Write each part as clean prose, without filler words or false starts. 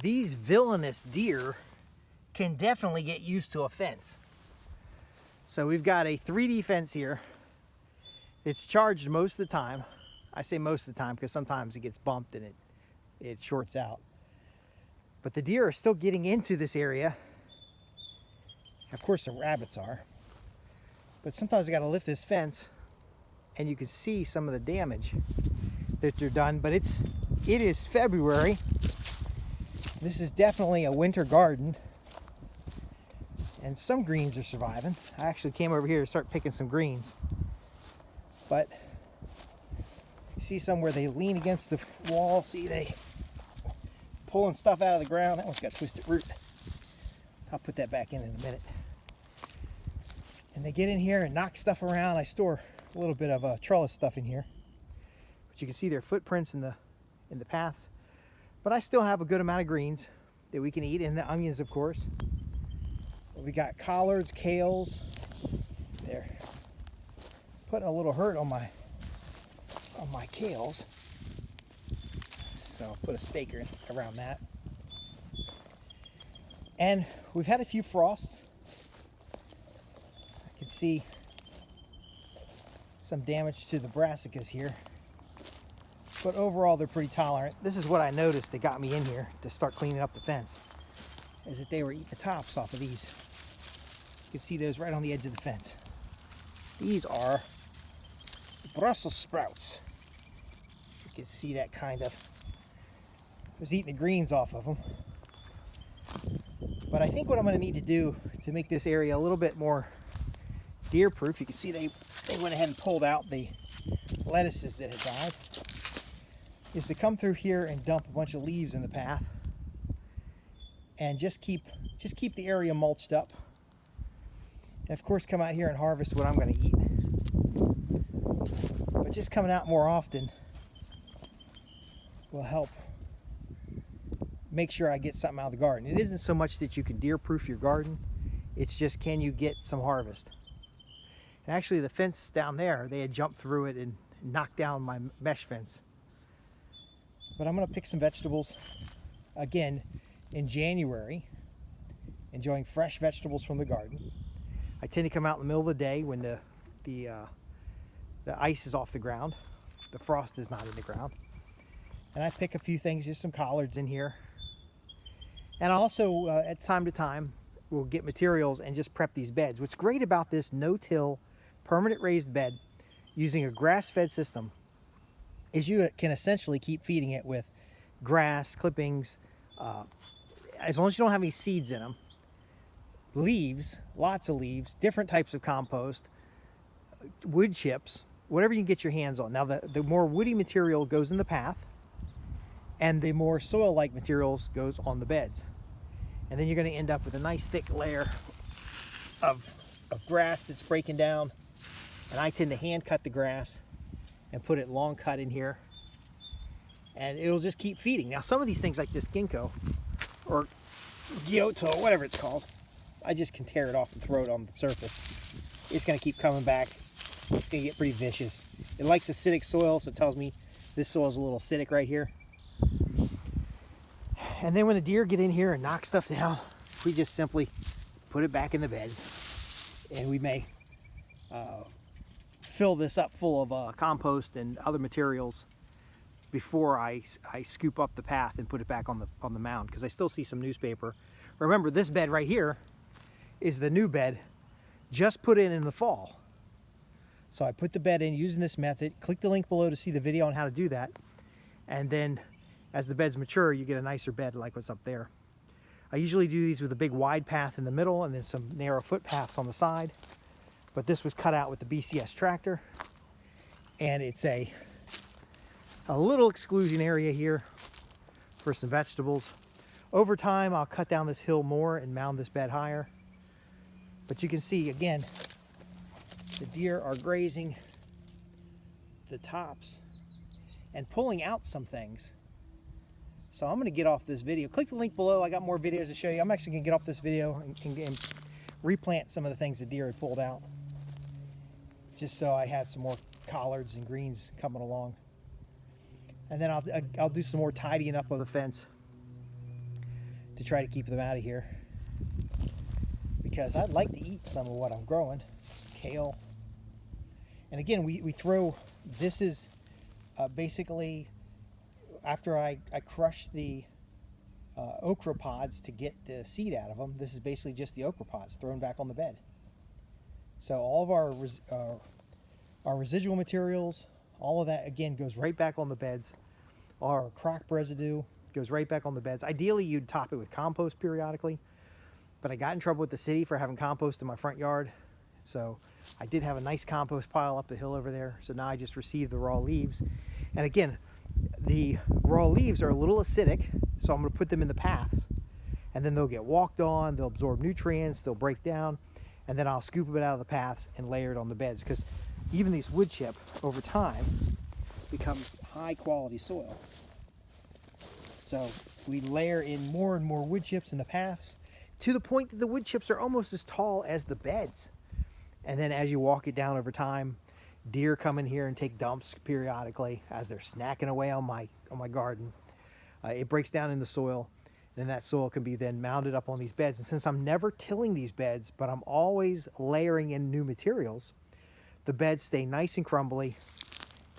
these villainous deer can definitely get used to a fence. So we've got a 3D fence here. It's charged most of the time. I say most of the time because sometimes it gets bumped and it shorts out. But the deer are still getting into this area. Of course the rabbits are. But sometimes I got to lift this fence and you can see some of the damage that they're done. But it is February. This is definitely a winter garden. And some greens are surviving. I actually came over here to start picking some greens. But you see some where they lean against the wall. See, they pulling stuff out of the ground. That one's got twisted root. I'll put that back in a minute. And they get in here and knock stuff around. I store a little bit of trellis stuff in here. But you can see their footprints in the paths. But I still have a good amount of greens that we can eat, and the onions, of course. We got collards, kales. They're putting a little hurt on my kales. So I'll put a staker around that. And we've had a few frosts. I can see some damage to the brassicas here. But overall, they're pretty tolerant. This is what I noticed that got me in here to start cleaning up the fence, is that they were eating the tops off of these. You can see those right on the edge of the fence. These are Brussels sprouts. You can see that kind of. I was eating the greens off of them. But I think what I'm going to need to do to make this area a little bit more deer proof, you can see they went ahead and pulled out the lettuces that had died, is to come through here and dump a bunch of leaves in the path and just keep the area mulched up. And of course come out here and harvest what I'm going to eat. But just coming out more often will help make sure I get something out of the garden. It isn't so much that you can deer proof your garden, it's just can you get some harvest. And actually the fence down there, they had jumped through it and knocked down my mesh fence. But I'm going to pick some vegetables again in January, enjoying fresh vegetables from the garden. I tend to come out in the middle of the day when the ice is off the ground, the frost is not in the ground, and I pick a few things, just some collards in here. And also at time to time we'll get materials and just prep these beds. What's great about this no-till permanent raised bed using a grass-fed system is you can essentially keep feeding it with grass, clippings, as long as you don't have any seeds in them, leaves, lots of leaves, different types of compost, wood chips, whatever you can get your hands on. Now the more woody material goes in the path, and the more soil-like materials goes on the beds. And then you're going to end up with a nice thick layer of grass that's breaking down. And I tend to hand cut the grass and put it long cut in here. And it'll just keep feeding. Now some of these things like this ginkgo or gyoto, whatever it's called, I just can tear it off and throw it on the surface. It's going to keep coming back. It's going to get pretty vicious. It likes acidic soil, so it tells me this soil is a little acidic right here. And then when the deer get in here and knock stuff down, we just simply put it back in the beds. And we may fill this up full of compost and other materials before I scoop up the path and put it back on the mound, because I still see some newspaper. Remember, this bed right here is the new bed, just put in the fall. So I put the bed in using this method. Click the link below to see the video on how to do that. And then as the beds mature, you get a nicer bed like what's up there. I usually do these with a big wide path in the middle and then some narrow footpaths on the side. But this was cut out with the BCS tractor. And it's a little exclusion area here for some vegetables. Over time, I'll cut down this hill more and mound this bed higher. But you can see, again, the deer are grazing the tops and pulling out some things. So I'm going to get off this video. Click the link below. I got more videos to show you. I'm actually going to get off this video and replant some of the things the deer had pulled out, just so I have some more collards and greens coming along. And then I'll do some more tidying up of the fence. to try to keep them out of here, because I'd like to eat some of what I'm growing. Kale. And again, we throw, this is basically after I crush the okra pods to get the seed out of them. This is basically just the okra pods thrown back on the bed. So all of our residual materials, all of that again goes right back on the beds. Our crop residue goes right back on the beds. Ideally, you'd top it with compost periodically, but I got in trouble with the city for having compost in my front yard. So I did have a nice compost pile up the hill over there. So now I just receive the raw leaves. And again, the raw leaves are a little acidic, so I'm going to put them in the paths, and then they'll get walked on, they'll absorb nutrients, they'll break down, and then I'll scoop it out of the paths and layer it on the beds, because even these wood chip over time becomes high quality soil. So we layer in more and more wood chips in the paths to the point that the wood chips are almost as tall as the beds. And then as you walk it down over time, deer come in here and take dumps periodically as they're snacking away on my garden. It breaks down in the soil, then that soil can be then mounded up on these beds. And since I'm never tilling these beds, but I'm always layering in new materials, the beds stay nice and crumbly,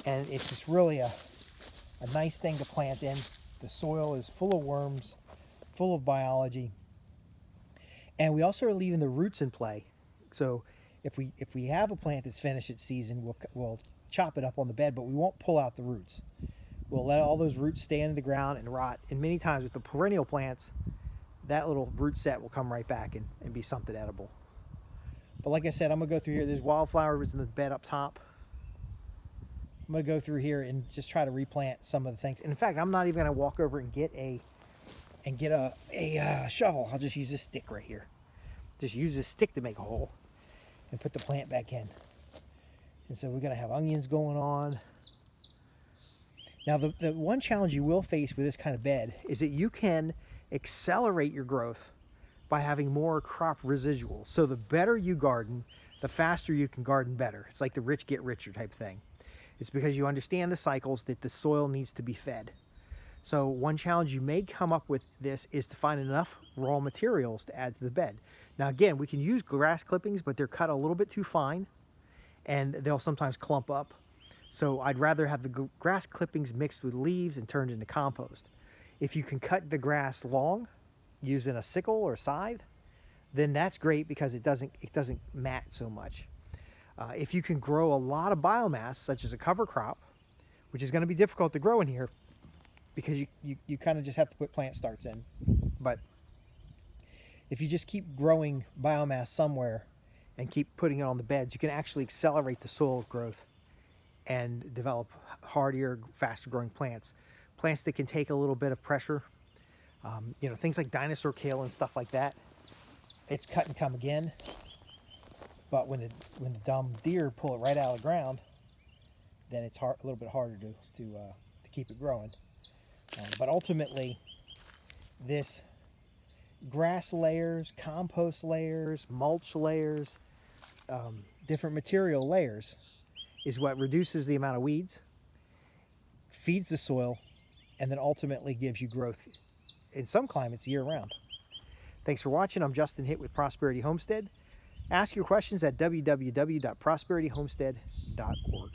and it's just really a nice thing to plant in. The soil is full of worms, full of biology, and we also are leaving the roots in play. So if we have a plant that's finished its season, we'll chop it up on the bed, but we won't pull out the roots. We'll let all those roots stay in the ground and rot. And many times with the perennial plants, that little root set will come right back and be something edible. But like I said, I'm gonna go through here. There's wildflowers in the bed up top. I'm gonna go through here and just try to replant some of the things. And in fact, I'm not even gonna walk over and get a shovel. I'll just use this stick right here. Just use this stick to make a hole and put the plant back in. And so we're gonna have onions going on. Now, the one challenge you will face with this kind of bed is that you can accelerate your growth by having more crop residuals. So the better you garden, the faster you can garden better. It's like the rich get richer type thing. It's because you understand the cycles that the soil needs to be fed. So one challenge you may come up with this is to find enough raw materials to add to the bed. Now again, we can use grass clippings, but they're cut a little bit too fine and they'll sometimes clump up. So I'd rather have the grass clippings mixed with leaves and turned into compost. If you can cut the grass long using a sickle or scythe, then that's great because it doesn't mat so much. If you can grow a lot of biomass, such as a cover crop, which is going to be difficult to grow in here because you kind of just have to put plant starts in. But if you just keep growing biomass somewhere and keep putting it on the beds, you can actually accelerate the soil growth and develop hardier, faster growing plants. Plants that can take a little bit of pressure. Things like dinosaur kale and stuff like that. It's cut and come again. But when the dumb deer pull it right out of the ground, then it's a little bit harder to keep it growing. But ultimately, this grass layers, compost layers, mulch layers, different material layers is what reduces the amount of weeds, feeds the soil, and then ultimately gives you growth in some climates year-round. Thanks for watching. I'm Justin Hitt with Prosperity Homestead. Ask your questions at www.prosperityhomestead.org.